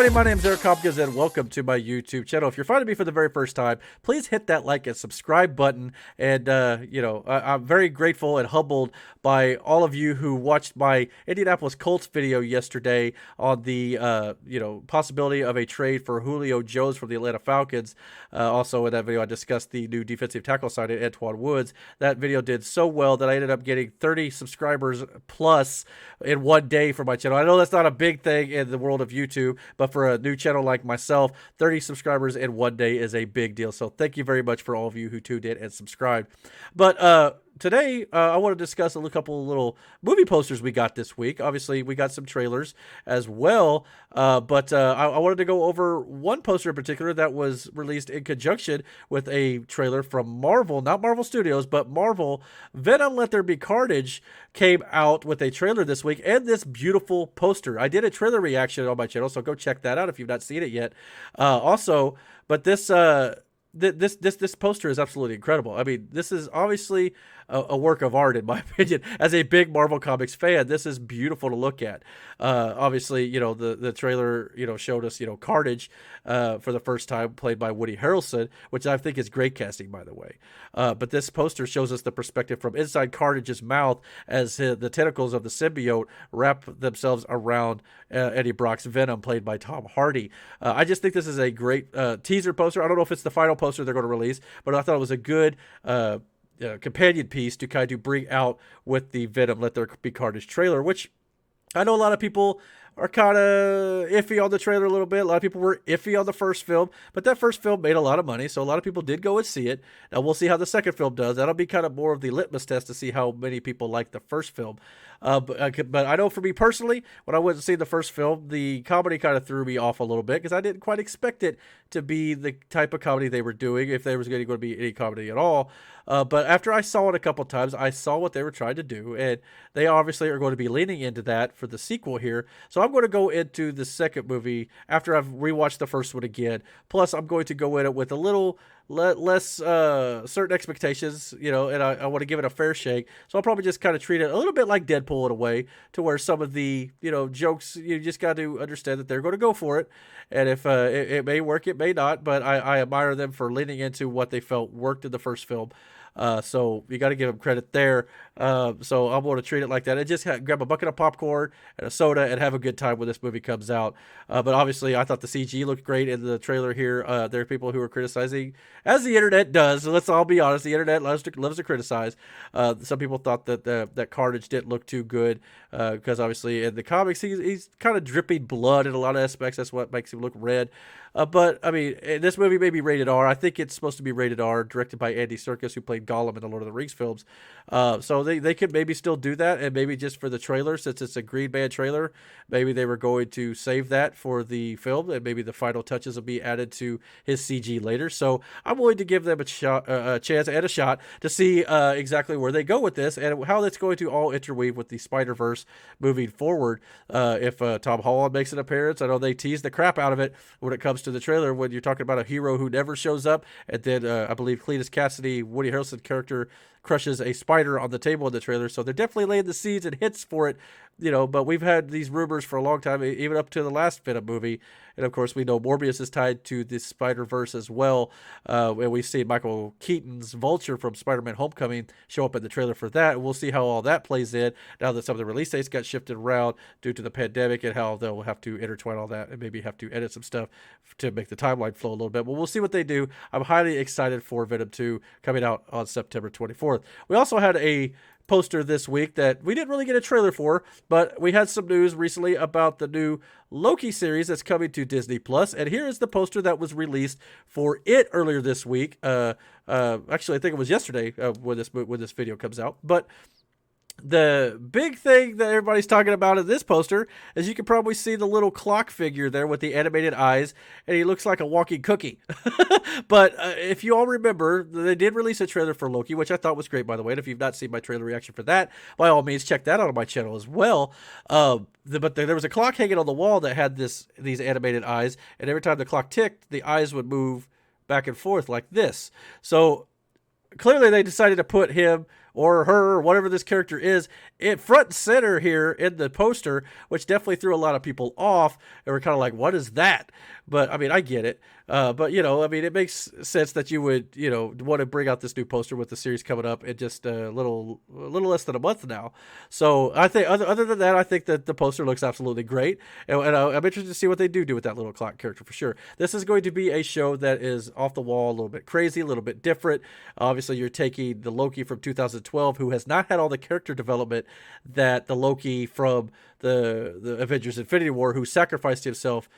everybody, my name is Eric Hopkins and welcome to my YouTube channel. If you're finding me for the very first time, please hit that like and subscribe button. And, I'm very grateful and humbled by all of you who watched my Indianapolis Colts video yesterday on the, possibility of a trade for Julio Jones from the Atlanta Falcons. Also in that video, I discussed the new defensive tackle signing, Antoine Woods. That video did so well that I ended up getting 30 subscribers plus in one day for my channel. I know that's not a big thing in the world of YouTube, but for a new channel like myself, 30 subscribers in one day is a big deal. So thank you very much for all of you who tuned in and subscribed. But today, I want to discuss a couple of little movie posters we got this week. Obviously, we got some trailers as well, but I wanted to go over one poster in particular that was released in conjunction with a trailer from Marvel, not Marvel Studios, but Marvel. Venom, Let There Be Carnage came out with a trailer this week, and this beautiful poster. I did a trailer reaction on my channel, so go check that out if you've not seen it yet. But this poster is absolutely incredible. I mean, this is obviously a work of art, in my opinion. As a big Marvel Comics fan, this is beautiful to look at. Obviously, the trailer, showed us, Carnage for the first time, played by Woody Harrelson, which I think is great casting, by the way. But this poster shows us the perspective from inside Carnage's mouth as the tentacles of the symbiote wrap themselves around Eddie Brock's Venom, played by Tom Hardy. I just think this is a great teaser poster. I don't know if it's the final poster they're going to release, but I thought it was a good companion piece to kind of bring out with the Venom Let There Be Carnage trailer, which I know a lot of people are kind of iffy on the trailer a little bit. A lot of people were iffy on the first film, but that first film made a lot of money, so a lot of people did go and see it. Now we'll see how the second film does. That'll be kind of more of the litmus test to see how many people like the first film. But I know for me personally, when I went to see the first film, the comedy kind of threw me off a little bit because I didn't quite expect it to be the type of comedy they were doing, if there was going to be any comedy at all. But after I saw it a couple times, I saw what they were trying to do, and they obviously are going to be leaning into that for the sequel here. So I'm going to go into the second movie after I've rewatched the first one again. Plus, I'm going to go in it with a little less certain expectations, and I want to give it a fair shake. So I'll probably just kind of treat it a little bit like Deadpool in a way, to where some of the, jokes, you just got to understand that they're going to go for it. And if it may work, it may not, but I admire them for leaning into what they felt worked in the first film. So you got to give them credit there. So I'm going to treat it like that and just grab a bucket of popcorn and a soda and have a good time when this movie comes out. But obviously I thought the CG looked great in the trailer here. There are people who are criticizing, as the internet does. So let's all be honest. The internet loves to criticize. Some people thought that Carnage didn't look too good, because obviously in the comics, he's kind of dripping blood in a lot of aspects. That's what makes him look red. But I mean, this movie may be rated R. I think it's supposed to be rated R, directed by Andy Serkis, who played Gollum in the Lord of the Rings films. So they could maybe still do that, and maybe just for the trailer, since it's a Green Man trailer, maybe they were going to save that for the film, and maybe the final touches will be added to his CG later. So I'm willing to give them a chance and a shot to see exactly where they go with this and how that's going to all interweave with the Spider-Verse moving forward. If Tom Holland makes an appearance, I know they tease the crap out of it when it comes to the trailer, when you're talking about a hero who never shows up, and then I believe Cletus Cassidy, Woody Harrelson character, crushes a spider on the table in the trailer. So they're definitely laying the seeds and hits for it, but we've had these rumors for a long time, even up to the last Venom movie. And of course, we know Morbius is tied to the Spider-Verse as well. And we've seen Michael Keaton's Vulture from Spider-Man Homecoming show up in the trailer for that. We'll see how all that plays in now that some of the release dates got shifted around due to the pandemic, and how they'll have to intertwine all that and maybe have to edit some stuff to make the timeline flow a little bit. But we'll see what they do. I'm highly excited for Venom 2 coming out on September 24th. We also had a poster this week that we didn't really get a trailer for, but we had some news recently about the new Loki series that's coming to Disney Plus. And here is the poster that was released for it earlier this week. Actually, I think it was yesterday when this video comes out. But the big thing that everybody's talking about in this poster is you can probably see the little clock figure there with the animated eyes, and he looks like a walking cookie. But if you all remember, they did release a trailer for Loki, which I thought was great, by the way. And if you've not seen my trailer reaction for that, by all means, check that out on my channel as well. But there was a clock hanging on the wall that had these animated eyes, and every time the clock ticked, the eyes would move back and forth like this. So clearly they decided to put him or her, or whatever this character is, it front and center here in the poster, which definitely threw a lot of people off. And we're kind of like, what is that? But I mean, I get it. But I mean, it makes sense that you would, want to bring out this new poster with the series coming up in just a little less than a month now. So I think, other than that, I think that the poster looks absolutely great, and I'm interested to see what they do with that little clock character for sure. This is going to be a show that is off the wall, a little bit crazy, a little bit different. Obviously, you're taking the Loki from 2012, who has not had all the character development that the Loki from the Avengers Infinity War, who sacrificed himself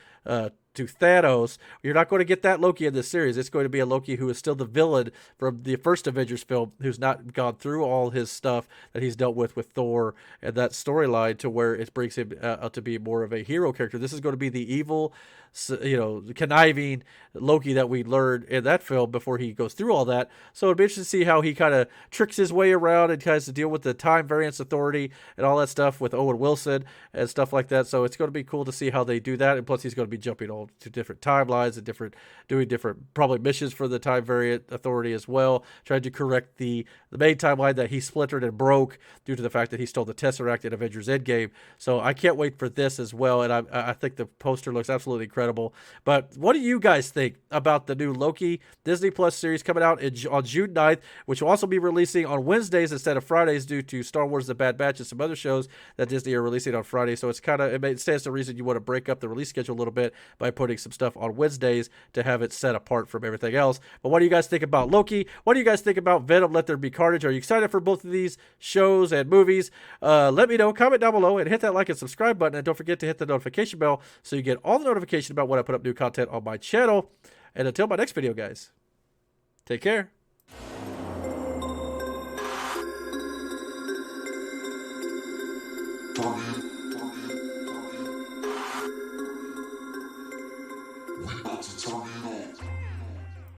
to Thanos. You're not going to get that Loki in this series. It's going to be a Loki who is still the villain from the first Avengers film, who's not gone through all his stuff that he's dealt with Thor and that storyline to where it brings him out to be more of a hero character. This is going to be the evil, conniving Loki that we learned in that film before he goes through all that. So it'd be interesting to see how he kind of tricks his way around and tries to deal with the Time Variance Authority and all that stuff with Owen Wilson and stuff like that. So it's going to be cool to see how they do that. And plus, he's going to be jumping all to different timelines and doing different probably missions for the Time Variant Authority as well, trying to correct the main timeline that he splintered and broke due to the fact that he stole the Tesseract in Avengers Endgame. So I can't wait for this as well. And I think the poster looks absolutely incredible. But what do you guys think about the new Loki Disney Plus series coming out on June 9th, which will also be releasing on Wednesdays instead of Fridays due to Star Wars The Bad Batch and some other shows that Disney are releasing on Friday. So it stands to reason you want to break up the release schedule a little bit by putting some stuff on Wednesdays to have it set apart from everything else. But what do you guys think about Loki? What do you guys think about Venom, Let There Be Carnage? Are you excited for both of these shows and movies? Let me know. Comment down below and hit that like and subscribe button. And don't forget to hit the notification bell so you get all the notifications about when I put up new content on my channel. And until my next video, guys, take care. We about to turn it on.